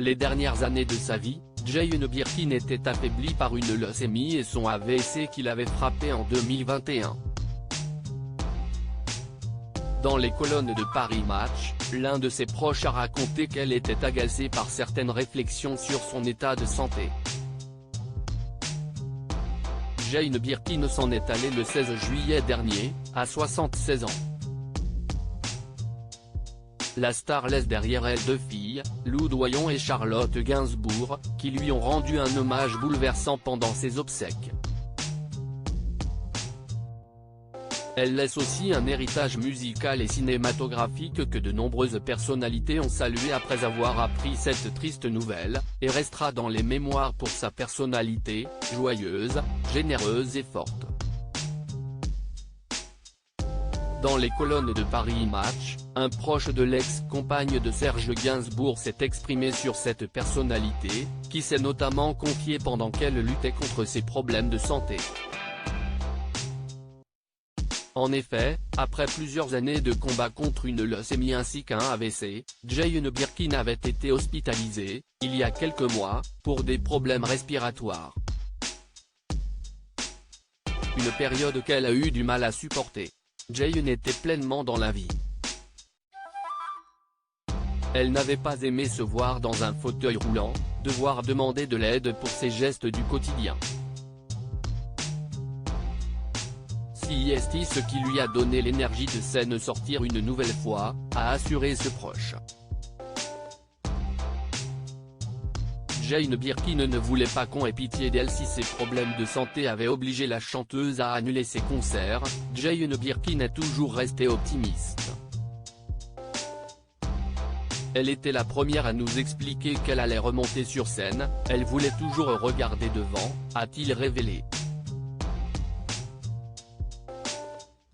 Les dernières années de sa vie, Jane Birkin était affaibli par une leucémie et son AVC qui l'avait frappé en 2021. Dans les colonnes de Paris Match, l'un de ses proches a raconté qu'elle était agacée par certaines réflexions sur son état de santé. Jane Birkin s'en est allée le 16 juillet dernier, à 76 ans. La star laisse derrière elle deux filles, Lou Doyon et Charlotte Gainsbourg, qui lui ont rendu un hommage bouleversant pendant ses obsèques. Elle laisse aussi un héritage musical et cinématographique que de nombreuses personnalités ont salué après avoir appris cette triste nouvelle, et restera dans les mémoires pour sa personnalité, joyeuse, généreuse et forte. Dans les colonnes de Paris Match, un proche de l'ex-compagne de Serge Gainsbourg s'est exprimé sur cette personnalité, qui s'est notamment confiée pendant qu'elle luttait contre ses problèmes de santé. En effet, après plusieurs années de combat contre une leucémie ainsi qu'un AVC, Jane Birkin avait été hospitalisée, il y a quelques mois, pour des problèmes respiratoires. Une période qu'elle a eu du mal à supporter. Jane était pleinement dans la vie. Elle n'avait pas aimé se voir dans un fauteuil roulant, devoir demander de l'aide pour ses gestes du quotidien. C'est ce qui lui a donné l'énergie de s'en sortir une nouvelle fois, a assuré ce proche. Jane Birkin ne voulait pas qu'on ait pitié d'elle si ses problèmes de santé avaient obligé la chanteuse à annuler ses concerts. Jane Birkin est toujours restée optimiste. Elle était la première à nous expliquer qu'elle allait remonter sur scène, elle voulait toujours regarder devant, a-t-il révélé.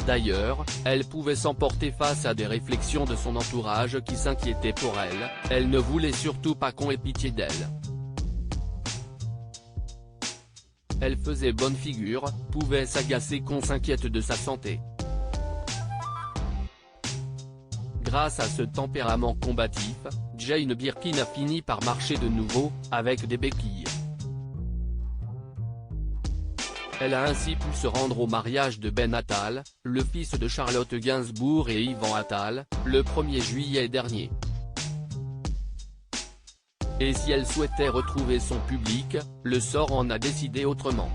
D'ailleurs, elle pouvait s'emporter face à des réflexions de son entourage qui s'inquiétaient pour elle, elle ne voulait surtout pas qu'on ait pitié d'elle. Elle faisait bonne figure, pouvait s'agacer qu'on s'inquiète de sa santé. Grâce à ce tempérament combatif, Jane Birkin a fini par marcher de nouveau, avec des béquilles. Elle a ainsi pu se rendre au mariage de Ben Attal, le fils de Charlotte Gainsbourg et Yvan Attal, le 1er juillet dernier. Et si elle souhaitait retrouver son public, le sort en a décidé autrement.